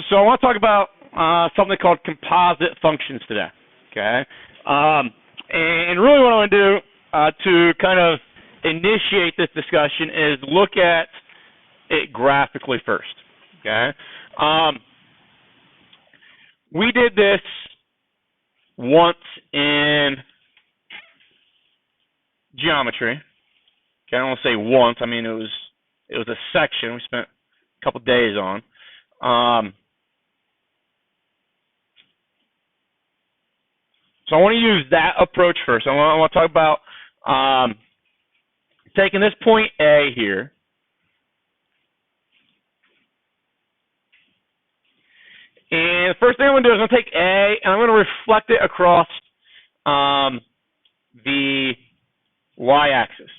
So I want to talk about something called composite functions today. Okay, and really what I want to do to kind of initiate this discussion is look at it graphically first. Okay, we did this once in geometry. Okay, I don't want to say once. I mean it was a section we spent a couple days on. So I want to use that approach first. I want to talk about taking this point A here, and the first thing I'm going to do is I'm going to take A and I'm going to reflect it across the y-axis.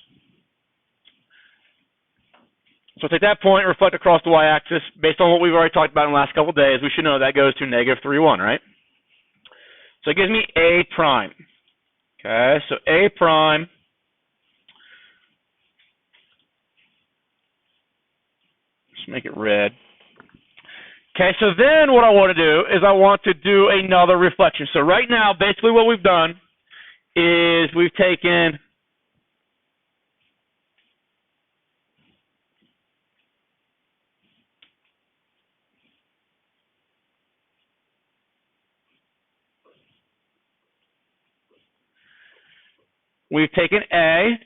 So take that point and reflect across the y-axis. Based on what we've already talked about in the last couple of days, we should know that goes to negative 3, 1, right? So it gives me A prime. Okay, so A prime just make it red. Okay, so then what I want to do is I want to do another reflection. So right now, basically what we've done is we've taken A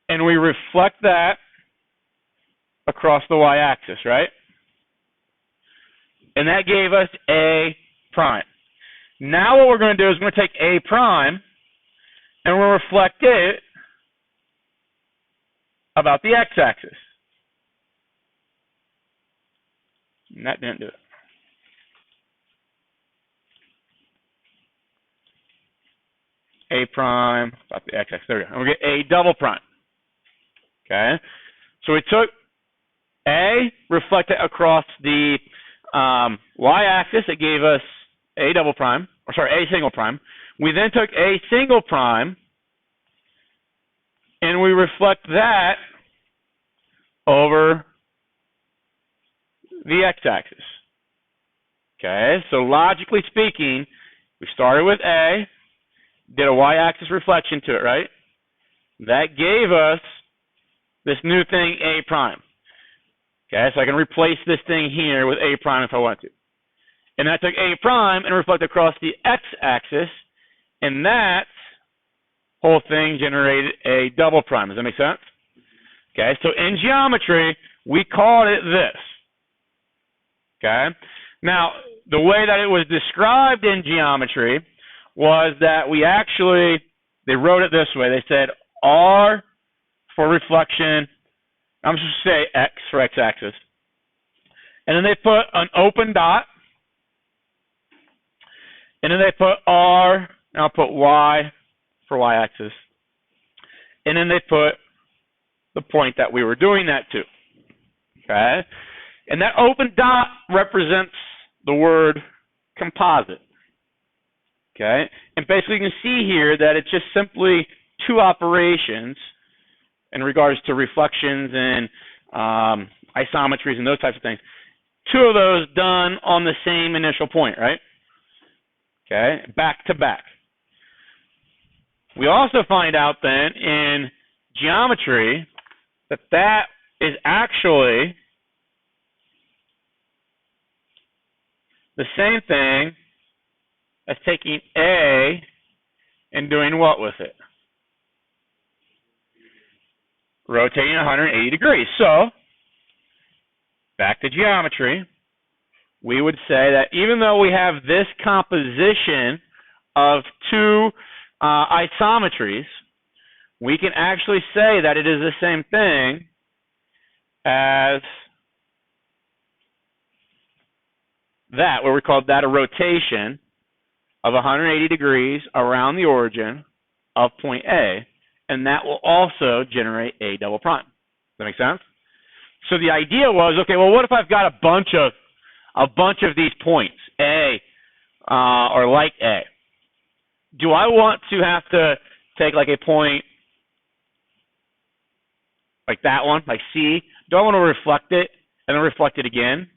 and we reflect that across the y-axis, right? And that gave us A prime. Now what we're going to do is we're going to take A prime and we'll reflect it about the x-axis. And that didn't do it. A prime about the x-axis. There we go. And we get A double prime. Okay? So we took A, reflected across the y-axis. It gave us A double prime, or sorry, A single prime. We then took A single prime and we reflect that over the x-axis. Okay, so logically speaking, we started with A, did a y-axis reflection to it, right? That gave us this new thing, A prime. Okay, so I can replace this thing here with A prime if I want to. And I took A prime and reflected across the x-axis, and that whole thing generated A double prime. Does that make sense? Okay, so in geometry, we called it this. Okay, now the way that it was described in geometry was that they wrote it this way. They said R for reflection, I'm just going to say X for x-axis. And then they put an open dot. And then they put R, and I'll put Y for y-axis. And then they put the point that we were doing that to. Okay? And that open dot represents the word composite. Okay? And basically you can see here that it's just simply two operations in regards to reflections and isometries and those types of things. Two of those done on the same initial point, right? Okay, back to back. We also find out then in geometry that that is actually the same thing as taking A and doing what with it? Rotating 180 degrees. So, back to geometry, we would say that even though we have this composition of two isometries, we can actually say that it is the same thing as that, where we call that a rotation of 180 degrees around the origin of point A, and that will also generate A double prime. Does that make sense? So the idea was, okay, well, what if I've got a bunch of these points, A, or like A? Do I want to have to take like a point like that one, like C? Do I want to reflect it and then reflect it again?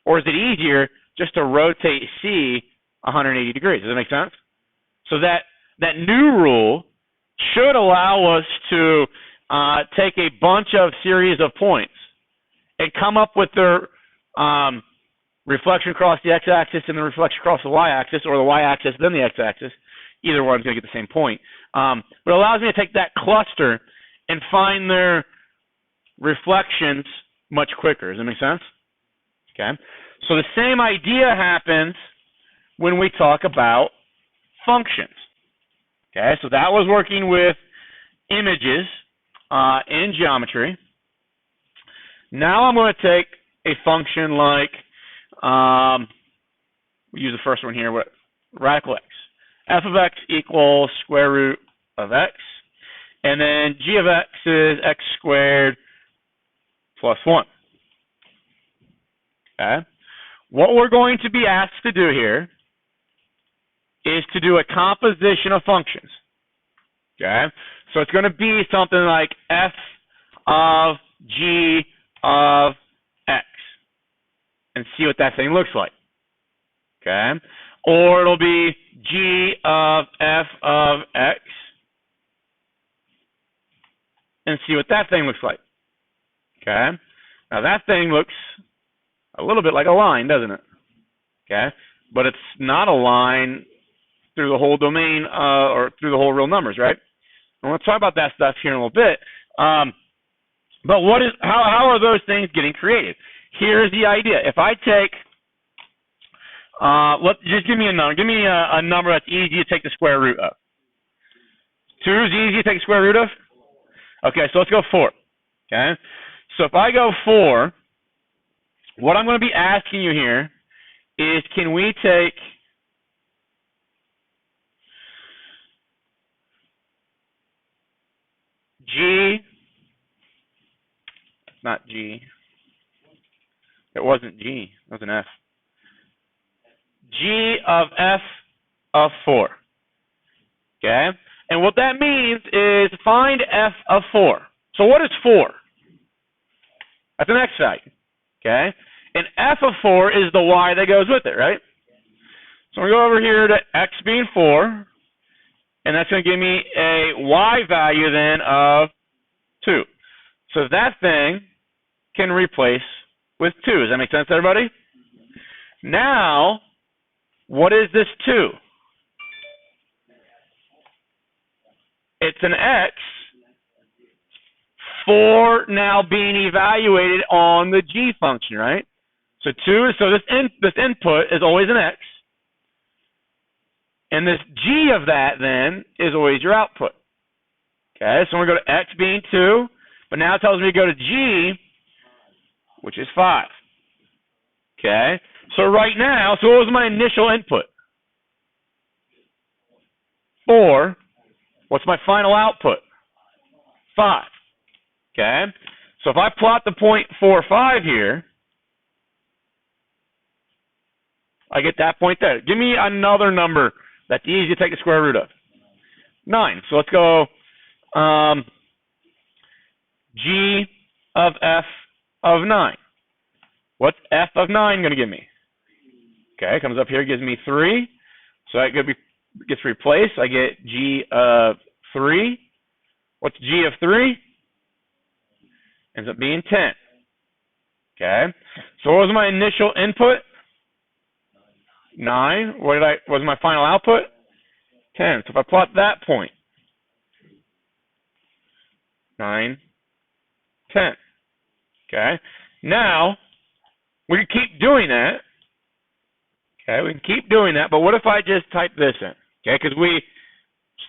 Or is it easier just to rotate C 180 degrees? Does that make sense? So that new rule should allow us to take a bunch of series of points and come up with their reflection across the x-axis and the reflection across the y-axis, or the y-axis then the x-axis. Either one's going to get the same point. But it allows me to take that cluster and find their reflections much quicker. Does that make sense? Okay. So the same idea happens when we talk about functions. Okay, so that was working with images in geometry. Now I'm going to take a function like, we'll use the first one here, radical x. F of x equals square root of x. And then g of x is x squared plus 1. Okay. What we're going to be asked to do here is to do a composition of functions. Okay. So it's going to be something like f of g of x. And see what that thing looks like. Okay. Or it'll be g of f of x. And see what that thing looks like. Okay. Now that thing looks a little bit like a line, doesn't it? Okay. But it's not a line through the whole domain or through the whole real numbers, right? And we'll talk about that stuff here in a little bit. But how are those things getting created? Here's the idea. If I take, just give me a number. Give me a number that's easy to take the square root of. 2 is easy to take the square root of? Okay, so let's go 4. Okay? So if I go 4, what I'm going to be asking you here is, can we take G, not G, it wasn't G, it was an F. G of f of 4. Okay? And what that means is find f of 4. So what is 4? That's an x value. Okay? And f of 4 is the y that goes with it, right? So we go over here to x being 4, and that's going to give me a y value then of 2. So that thing can replace with 2. Does that make sense to everybody? Now, what is this 2? It's an x for now being evaluated on the g function, right? So 2, so this input is always an x. And this g of that then is always your output. Okay, so we're going to go to x being 2, but now it tells me to go to g, which is 5. Okay, so right now, so what was my initial input? 4. What's my final output? 5. Okay, so if I plot the point 4, 5 here, I get that point there. Give me another number that's easy to take the square root of. 9. So let's go g of f of 9. What's f of 9 going to give me? Okay, it comes up here, gives me 3. So that gets replaced. I get g of 3. What's g of 3? Ends up being 10. Okay, so what was my initial input? 9. What was my final output? 10. So if I plot that point, 9, 10. Okay. Now, we can keep doing that. Okay, we can keep doing that, but what if I just type this in? Okay, because we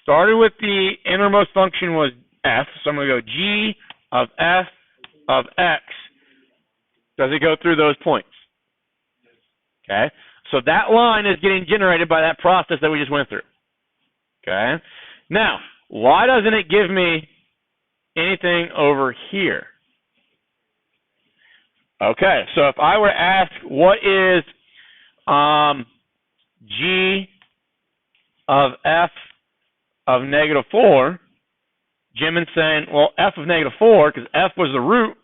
started with the innermost function was f, so I'm going to go g of f of x. Does it go through those points? Okay, so that line is getting generated by that process that we just went through. Okay, now, why doesn't it give me anything over here? Okay, so if I were to ask what is g of f of -4, Jim is saying, well, f of -4, because f was the root,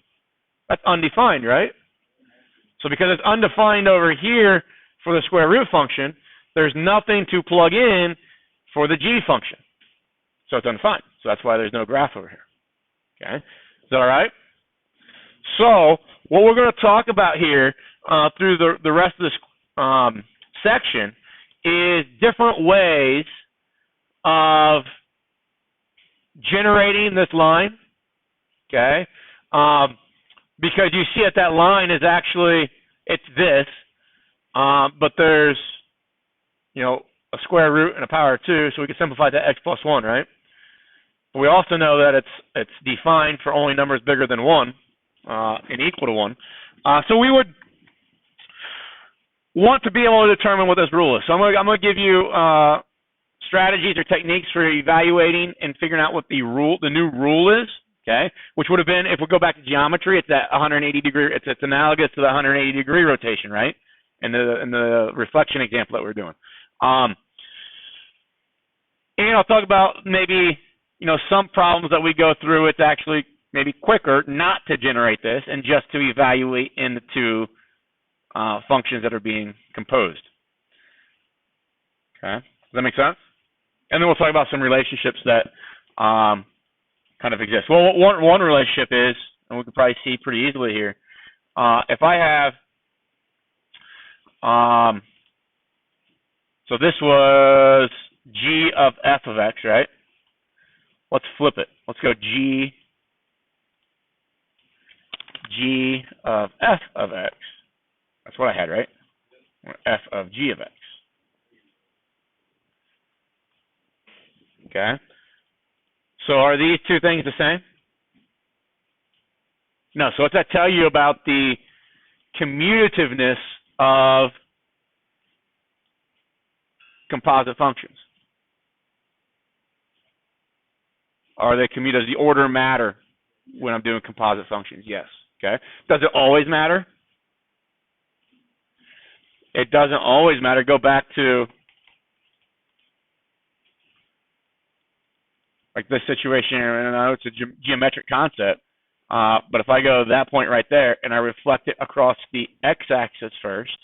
that's undefined, right? So because it's undefined over here for the square root function, there's nothing to plug in for the g function. So it's undefined. So that's why there's no graph over here. Okay? Is that all right? So what we're going to talk about here through the rest of this section is different ways of generating this line. Okay? Because you see that line is actually, it's this, but there's, a square root and a power of 2, so we can simplify that x plus 1, right? But we also know that it's defined for only numbers bigger than 1 and equal to 1. So we would want to be able to determine what this rule is. So I'm going to give you strategies or techniques for evaluating and figuring out what the new rule is. Okay, which would have been, if we go back to geometry, it's that 180 degree. It's analogous to the 180 degree rotation, right? In the reflection example that we're doing. And I'll talk about maybe some problems that we go through. It's actually maybe quicker not to generate this and just to evaluate in the two functions that are being composed. Okay, does that make sense? And then we'll talk about some relationships that kind of exist. Well, one relationship is, and we can probably see pretty easily here, if I have, so this was g of f of x, right? Let's flip it. Let's go g of f of x. That's what I had, right? F of g of x. Okay. So are these two things the same? No. So what's that tell you about the commutativeness of composite functions? Are they commutative? Does the order matter when I'm doing composite functions? Yes. Okay. Does it always matter? It doesn't always matter. Go back to like this situation here, and I know it's a geometric concept, but if I go to that point right there and I reflect it across the x-axis first,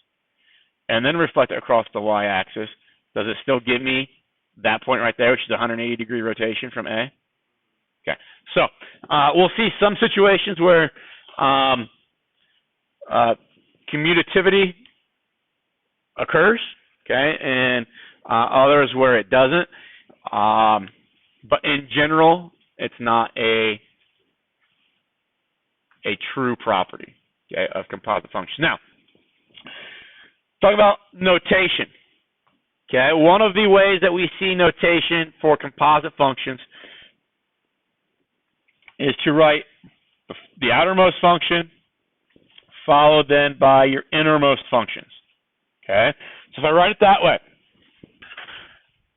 and then reflect it across the y-axis, does it still give me that point right there, which is a 180 degree rotation from A? Okay, so we'll see some situations where commutativity occurs, okay, and others where it doesn't. But in general, it's not a true property, okay, of composite functions. Now, talk about notation. Okay, one of the ways that we see notation for composite functions is to write the outermost function followed then by your innermost functions. Okay, so if I write it that way,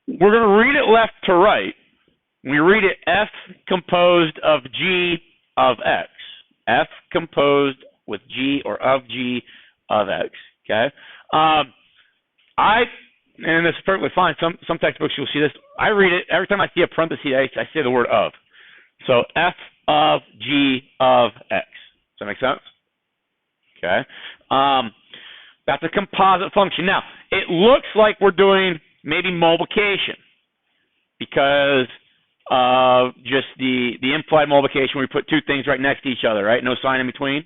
we're going to read it left to right. We read it f composed of g of x. F composed with g or of g of x. Okay. And this is perfectly fine. Some textbooks you'll see this. I read it every time I see a parenthesis. I say the word of. So f of g of x. Does that make sense? Okay. That's a composite function. Now it looks like we're doing maybe multiplication because of just the implied multiplication. We put two things right next to each other, right? No sign in between.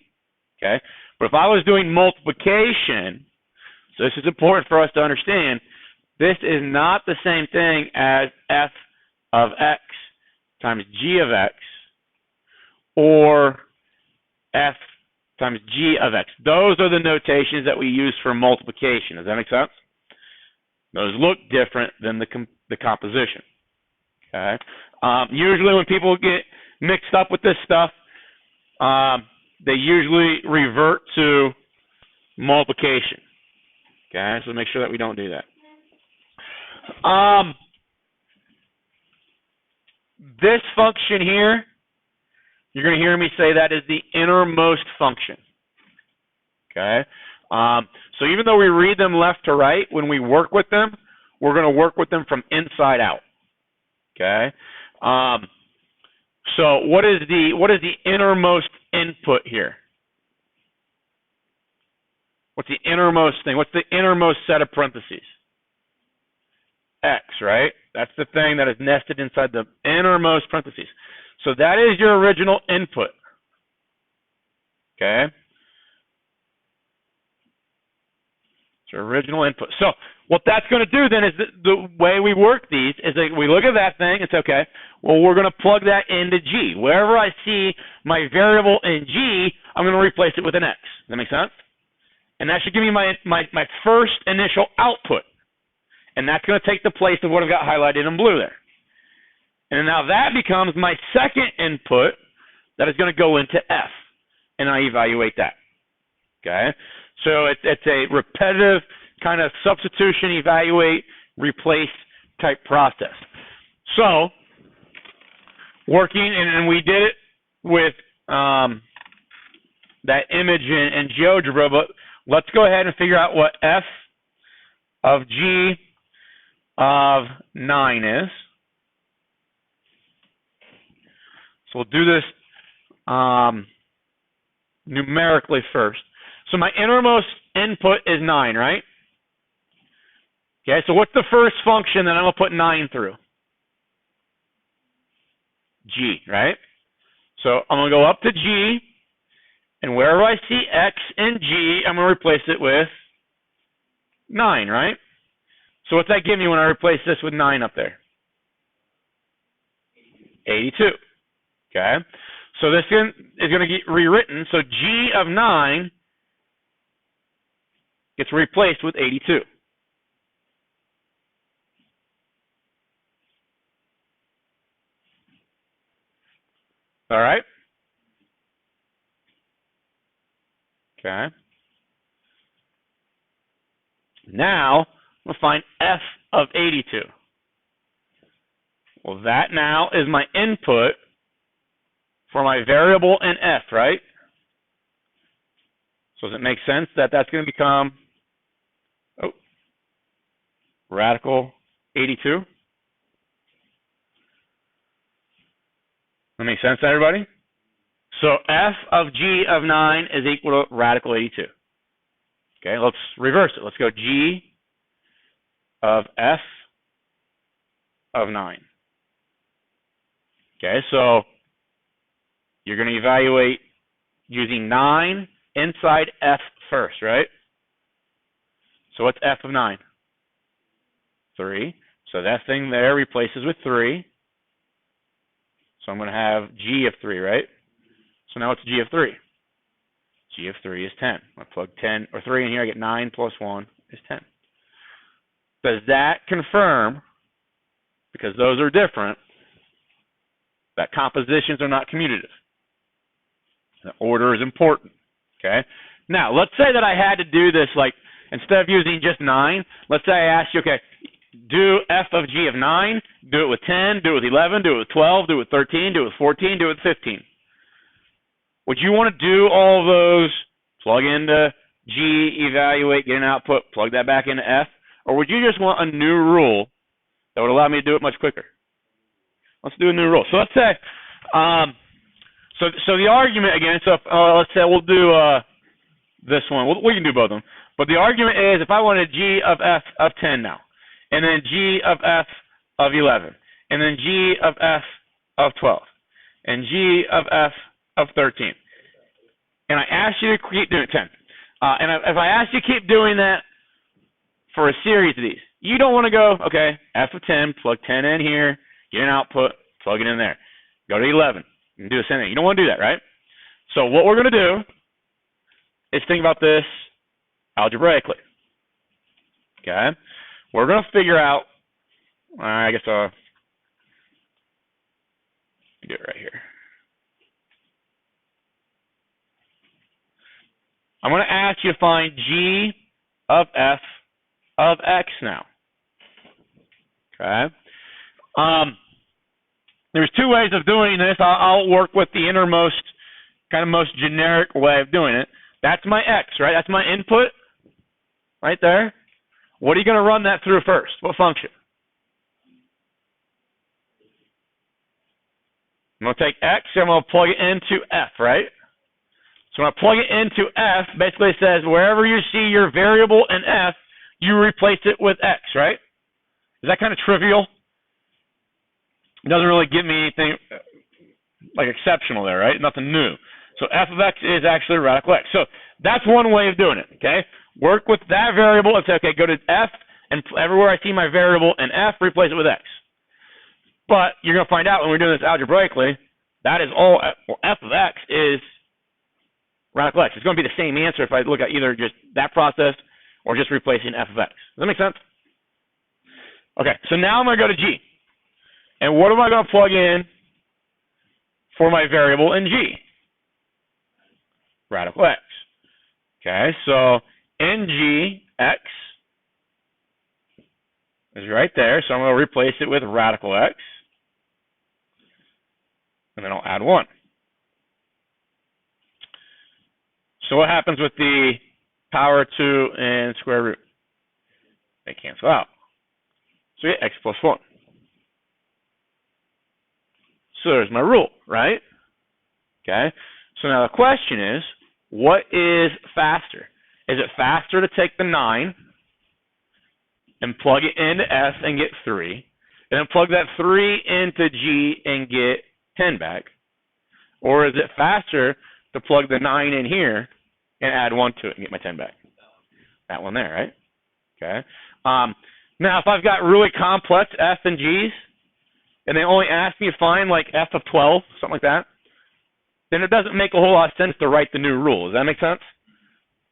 Okay. But if I was doing multiplication, so this is important for us to understand, this is not the same thing as f of x times g of x or f times g of x. Those are the notations that we use for multiplication. Does that make sense? Those look different than the composition. Okay. Usually when people get mixed up with this stuff, they usually revert to multiplication. Okay, so make sure that we don't do that. This function here, you're going to hear me say that is the innermost function. Okay, so even though we read them left to right, when we work with them, we're going to work with them from inside out. Okay, so what is the innermost input here? What's the innermost thing? What's the innermost set of parentheses? X, right? That's the thing that is nested inside the innermost parentheses. So that is your original input. Okay? It's your original input. So what that's going to do then is the way we work these is that we look at that thing, it's okay, well, we're going to plug that into G. Wherever I see my variable in G, I'm going to replace it with an X. Does that make sense? And that should give me my first initial output. And that's going to take the place of what I've got highlighted in blue there. And now that becomes my second input that is going to go into F. And I evaluate that. Okay? So it's a repetitive kind of substitution, evaluate, replace type process. So, working, and we did it with that image in GeoGebra, but let's go ahead and figure out what F of G of 9 is. So we'll do this numerically first. So my innermost input is 9, right? Okay, so what's the first function that I'm going to put 9 through? G, right? So I'm going to go up to G, and wherever I see X in G, I'm going to replace it with 9, right? So what's that give me when I replace this with 9 up there? 82. Okay? So this is going to get rewritten. So G of 9 gets replaced with 82. All right? Okay. Now, I'm going to find F of 82. Well, that now is my input for my variable in F, right? So does it make sense that that's going to become radical 82? That make sense to everybody? So F of G of 9 is equal to radical 82. Okay, let's reverse it. Let's go G of F of 9. Okay, so you're going to evaluate using 9 inside F first, right? So what's F of 9? 3. So that thing there replaces with 3. So I'm going to have G of 3, right? So now what's G of 3? G of 3 is 10. I plug 10 or 3 in here, I get 9 plus 1 is 10. Does that confirm, because those are different, that compositions are not commutative? The order is important. Okay? Now, let's say that I had to do this, like, instead of using just 9, let's say I asked you, okay, do F of G of 9, do it with 10, do it with 11, do it with 12, do it with 13, do it with 14, do it with 15. Would you want to do all of those, plug into G, evaluate, get an output, plug that back into F? Or would you just want a new rule that would allow me to do it much quicker? Let's do a new rule. So let's say, so the argument again, so if, let's say we'll do this one. We can do both of them. But the argument is if I wanted G of F of 10 now, and then G of F of 11, and then G of F of 12, and G of F of 13. And I ask you to keep doing 10. And if I ask you to keep doing that for a series of these, you don't want to go, okay, F of 10, plug 10 in here, get an output, plug it in there. Go to 11 and do the same thing. You don't want to do that, right? So what we're going to do is think about this algebraically. Okay? We're going to figure out, I guess I'll do it right here. I'm going to ask you to find G of F of X now. Okay? There's two ways of doing this. I'll work with the innermost, kind of most generic way of doing it. That's my X, right? That's my input right there. What are you going to run that through first? What function? I'm going to take X and I'm going to plug it into F, right? So when I plug it into F, basically it says wherever you see your variable in F, you replace it with X, right? Is that kind of trivial? It doesn't really give me anything like exceptional there, right? Nothing new. So F of X is actually radical X. So that's one way of doing it, okay? Work with that variable and say, okay, go to F, and everywhere I see my variable in F, replace it with X. But you're going to find out when we're doing this algebraically, that is all, well, F of X is radical X. It's going to be the same answer if I look at either just that process or just replacing F of X. Does that make sense? Okay, so now I'm going to go to G. And what am I going to plug in for my variable in G? Radical X. Okay, so in G, X is right there, so I'm going to replace it with radical X. And then I'll add 1. So what happens with the power 2 and square root? They cancel out. So we get X plus 1. So there's my rule, right? Okay. So now the question is, what is faster? Is it faster to take the 9 and plug it into F and get 3, and then plug that 3 into G and get 10 back? Or is it faster to plug the 9 in here and add 1 to it and get my 10 back? That one there, right? Okay. Now, if I've got really complex F and G's, and they only ask me to find like F of 12, something like that, then it doesn't make a whole lot of sense to write the new rule. Does that make sense?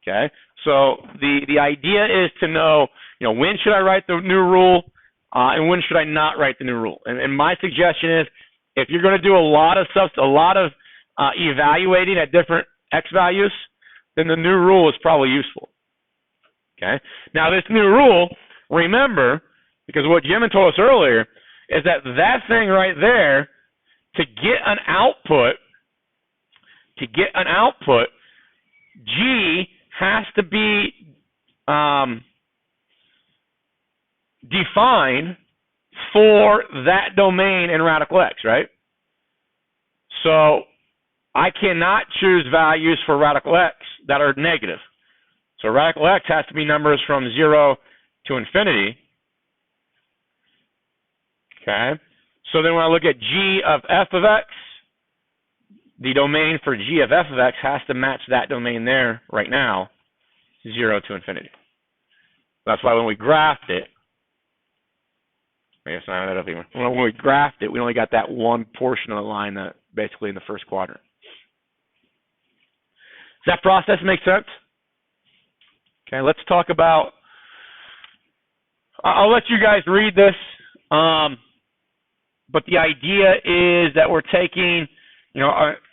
Okay. So the idea is to know, when should I write the new rule, and when should I not write the new rule? And my suggestion is, if you're going to do a lot of evaluating at different X values, then the new rule is probably useful. Okay. Now this new rule, remember, because what Jim had told us earlier is that thing right there, to get an output, G has to be defined for that domain in radical X, right? So I cannot choose values for radical X that are negative. So radical X has to be numbers from 0 to infinity. Okay. So then when I look at G of F of X, the domain for G of F of X has to match that domain there right now, 0 to infinity. That's why when we graphed it, I guess not that up even. When we graphed it, we only got that one portion of the line that basically in the first quadrant. Does that process make sense? Okay, let's talk about, I'll let you guys read this, but the idea is that we're taking,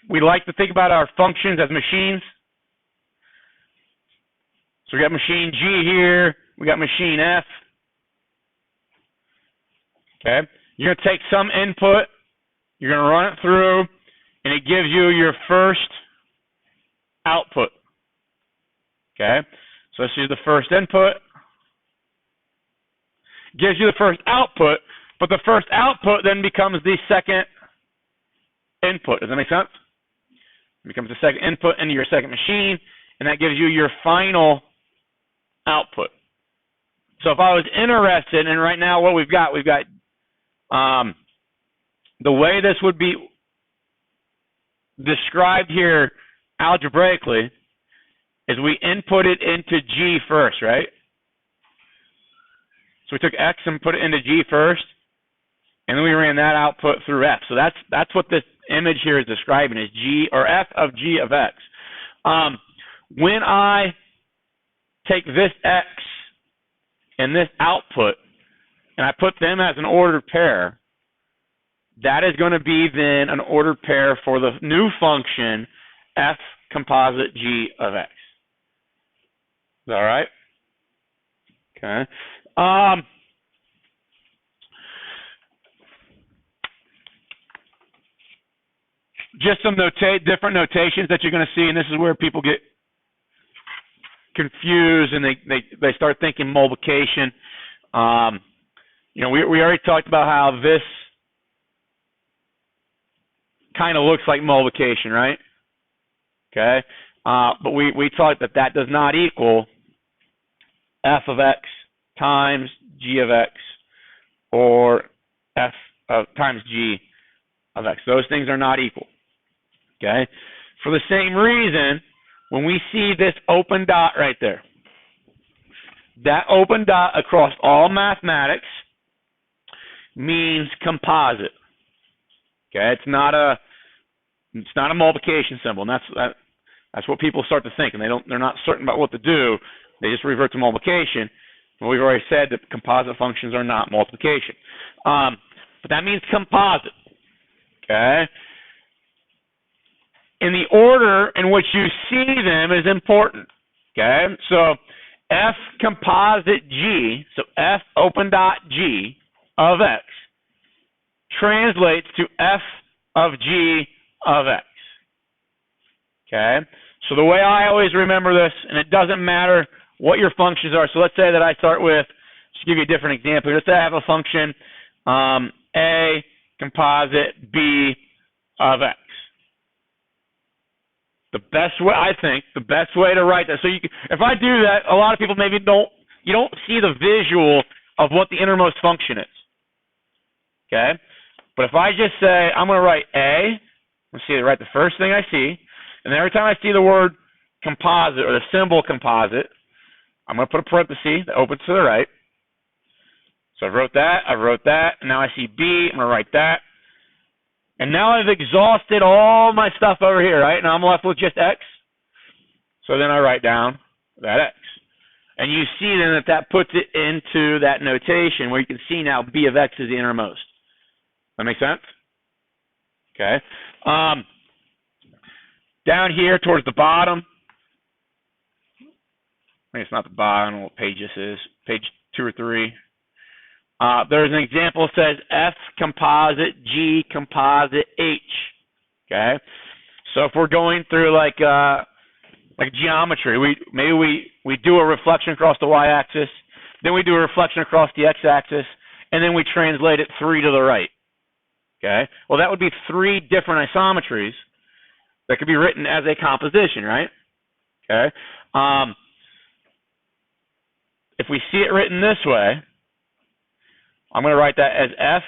we like to think about our functions as machines. So we got machine G here, we got machine F. Okay, you're going to take some input, you're going to run it through, and it gives you your first output. Okay, so this is the first input. Gives you the first output, but the first output then becomes the second input. Does that make sense? It becomes the second input into your second machine, and that gives you your final output. So if I was interested, and right now what we've got the way this would be described here algebraically is we input it into G first, right? So we took X and put it into G first, and then we ran that output through F. So that's what this image here is describing, is G or F of G of X. When I take this X and this output and I put them as an ordered pair, that is going to be then an ordered pair for the new function F composite G of X. Is that all right? Okay. Just some different notations that you're going to see, and this is where people get confused and they start thinking multiplication. We already talked about how this kind of looks like multiplication, right? Okay. But we taught that does not equal f of x times g of x or f of times g of x. Those things are not equal. Okay? For the same reason, when we see this open dot right there, that open dot across all mathematics means composite. Okay? It's not a multiplication symbol, and that's what people start to think, and they're not certain about what to do. They just revert to multiplication. Well, we've already said that composite functions are not multiplication. But that means composite. Okay? And the order in which you see them is important. Okay? So f composite g, so f open dot g of x, translates to f of g of x. Okay? So the way I always remember this, and it doesn't matter what your functions are. So let's say that I start with, just to give you a different example. Let's say I have a function a composite b of x. The best way, I think, the best way to write that. So if I do that, a lot of people maybe you don't see the visual of what the innermost function is. Okay? But if I just say, I'm going to write a, let's see, write the first thing I see, and then every time I see the word composite or the symbol composite, I'm going to put a parenthesis that opens to the right. So I wrote that, and now I see B, I'm going to write that. And now I've exhausted all my stuff over here, right? Now I'm left with just X. So then I write down that X. And you see then that puts it into that notation where you can see now B of X is the innermost. That make sense? Okay. Down here towards the bottom, I mean, it's not the bottom, I don't know what page this is, page 2 or 3. There's an example that says F composite G composite H. Okay, so if we're going through like geometry, we do a reflection across the y-axis, then we do a reflection across the x-axis, and then we translate it 3 to the right. Okay, well that would be 3 different isometries that could be written as a composition, right? Okay, if we see it written this way, I'm going to write that as F.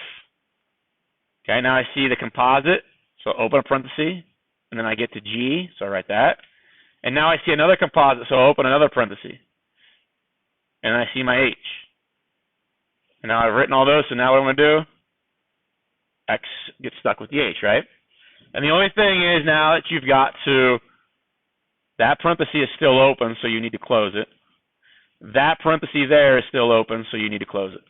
Okay, now I see the composite, so open a parenthesis, and then I get to G, so I write that. And now I see another composite, so I open another parenthesis. And I see my H. And now I've written all those, so now what I'm going to do? X gets stuck with the H, right? And the only thing is now that you've got to, that parenthesis is still open, so you need to close it. That parenthesis there is still open, so you need to close it.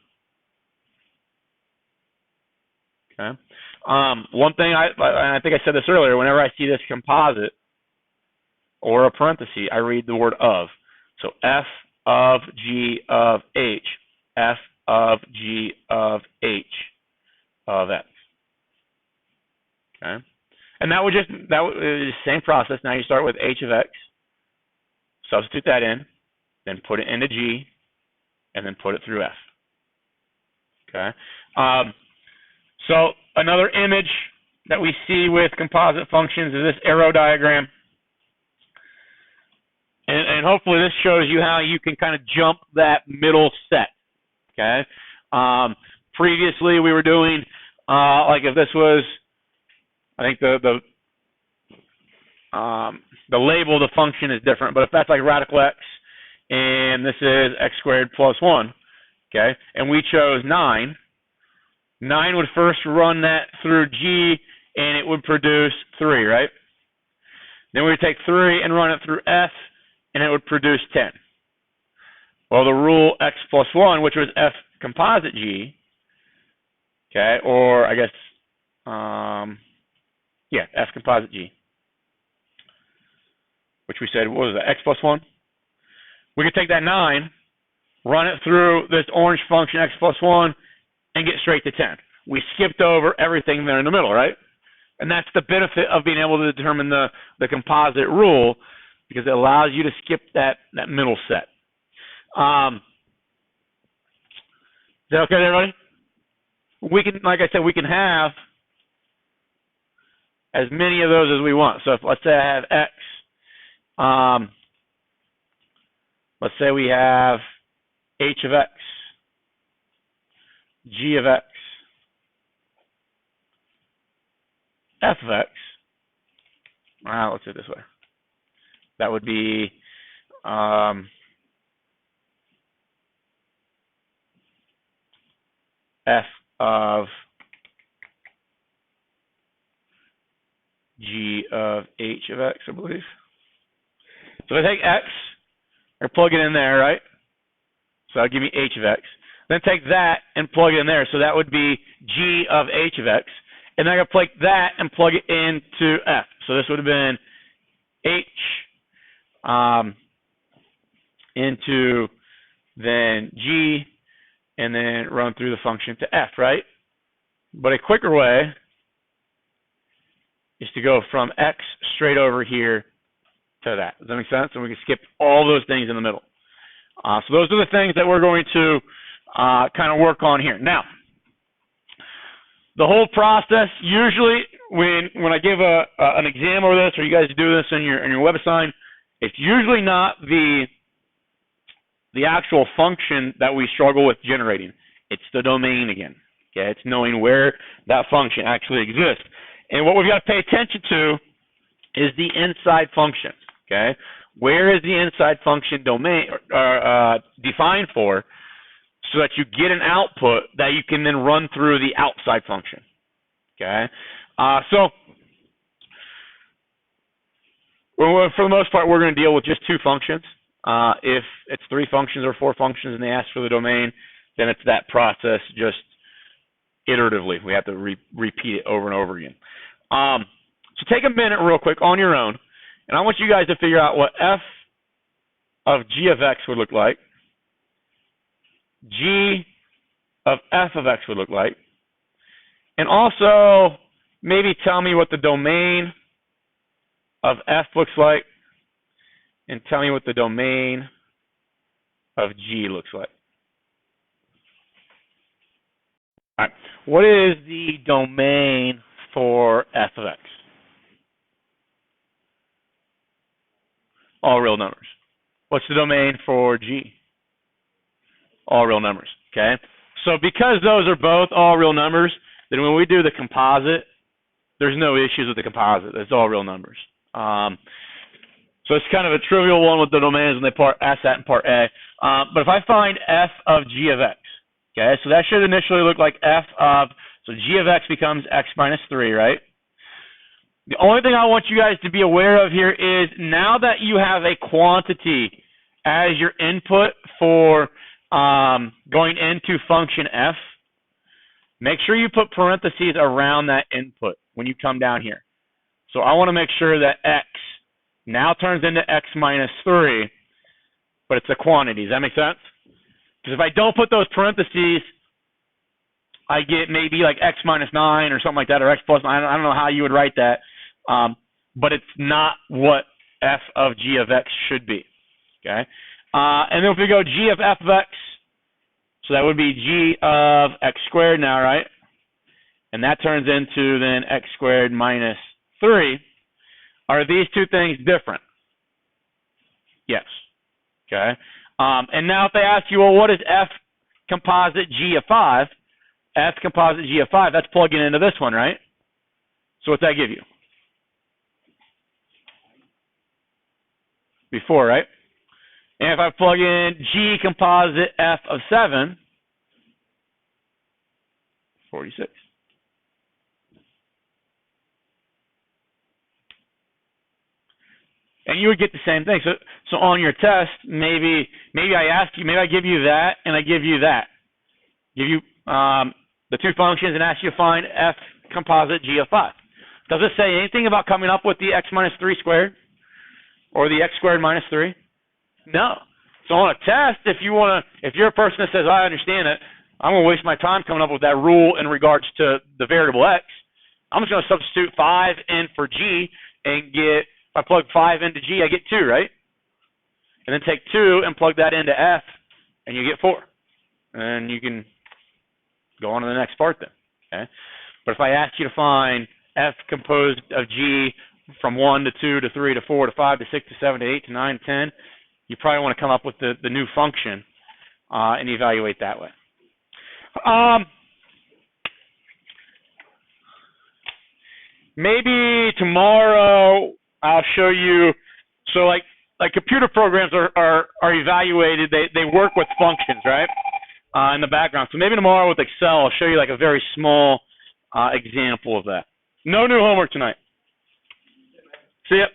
Okay. One thing, I think I said this earlier, whenever I see this composite or a parenthesis, I read the word of. So F of G of H, F of G of H of X. Okay. And that was the same process. Now you start with H of X, substitute that in, then put it into G, and then put it through F. Okay. So another image that we see with composite functions is this arrow diagram. And hopefully this shows you how you can kind of jump that middle set. Okay. Previously we were doing, like if this was, I think the label of the function is different, but if that's like radical x, and this is x squared plus 1, okay, and we chose 9, 9 would first run that through G, and it would produce 3, right? Then we would take 3 and run it through F, and it would produce 10. Well, the rule x plus 1, which was F composite G, okay, or I guess, F composite G, which we said, what was that, x plus 1? We could take that 9, run it through this orange function, x plus 1, and get straight to 10. We skipped over everything there in the middle, right? And that's the benefit of being able to determine the composite rule, because it allows you to skip that middle set. Is that okay, everybody? We can, like I said, we can have as many of those as we want. So if, let's say I have X, Let's say we have h of x, g of x, f of x. Let's do it this way. That would be f of g of h of x, I believe. So if I take x, I plug it in there, right? So that'll give me h of x. Then take that and plug it in there. So that would be g of h of x. And then I gotta take that and plug it into f. So this would have been h into then g, and then run through the function to f, right? But a quicker way is to go from x straight over here to that. Does that make sense? And we can skip all those things in the middle. So those are the things that we're going to kind of work on here. Now, the whole process, usually when I give an exam over this, or you guys do this in your web assignment, it's usually not the actual function that we struggle with generating. It's the domain again. Okay, it's knowing where that function actually exists. And what we've got to pay attention to is the inside function. Okay, where is the inside function domain defined for, so that you get an output that you can then run through the outside function. Okay, so for the most part, we're going to deal with just two functions. If it's three functions or four functions and they ask for the domain, then it's that process just iteratively. We have to repeat it over and over again. So take a minute real quick on your own, and I want you guys to figure out what f of g of x would look like, g of f of x would look like, and also maybe tell me what the domain of f looks like, and tell me what the domain of g looks like. All right, what is the domain for f of x? All real numbers. What's the domain for g? All real numbers, okay? So because those are both all real numbers, then when we do the composite, there's no issues with the composite. It's all real numbers. So it's kind of a trivial one with the domains when they ask that in part A. But if I find f of g of x, okay, so that should initially look like f of, so g of x becomes x minus 3, right? The only thing I want you guys to be aware of here is now that you have a quantity as your input for going into function f, make sure you put parentheses around that input when you come down here. So I want to make sure that x now turns into x minus 3, but it's a quantity. Does that make sense? Because if I don't put those parentheses, I get maybe like x minus 9 or something like that, or x plus 9. I don't know how you would write that, but it's not what f of g of x should be. Okay, and then if we go g of f of x, so that would be g of x squared now, right? And that turns into then x squared minus 3. Are these two things different? Yes. Okay. And now if they ask you, well, what is f composite g of 5? F composite g of 5, that's plugging into this one, right? So what's that give you? Before, right? And if I plug in g composite f of 7, 46. And you would get the same thing. So on your test, maybe I ask you, maybe I give you that, and I give you that. Give you the two functions and ask you to find f composite g of 5. Does it say anything about coming up with the x minus 3 squared? Or the x squared minus 3? No. So on a test, if you're a person that says, I understand it, I'm going to waste my time coming up with that rule in regards to the variable x, I'm just going to substitute 5 in for g and get, if I plug 5 into g, I get 2, right? And then take 2 and plug that into f, and you get 4. And you can go on to the next part then, okay? But if I ask you to find f composed of g from 1 to 2 to 3 to 4 to 5 to 6 to 7 to 8 to 9 to 10, you probably want to come up with the new function and evaluate that way. Maybe tomorrow I'll show you. So like computer programs are evaluated. They work with functions, right? In the background. So maybe tomorrow with Excel, I'll show you like a very small example of that. No new homework tonight. See ya.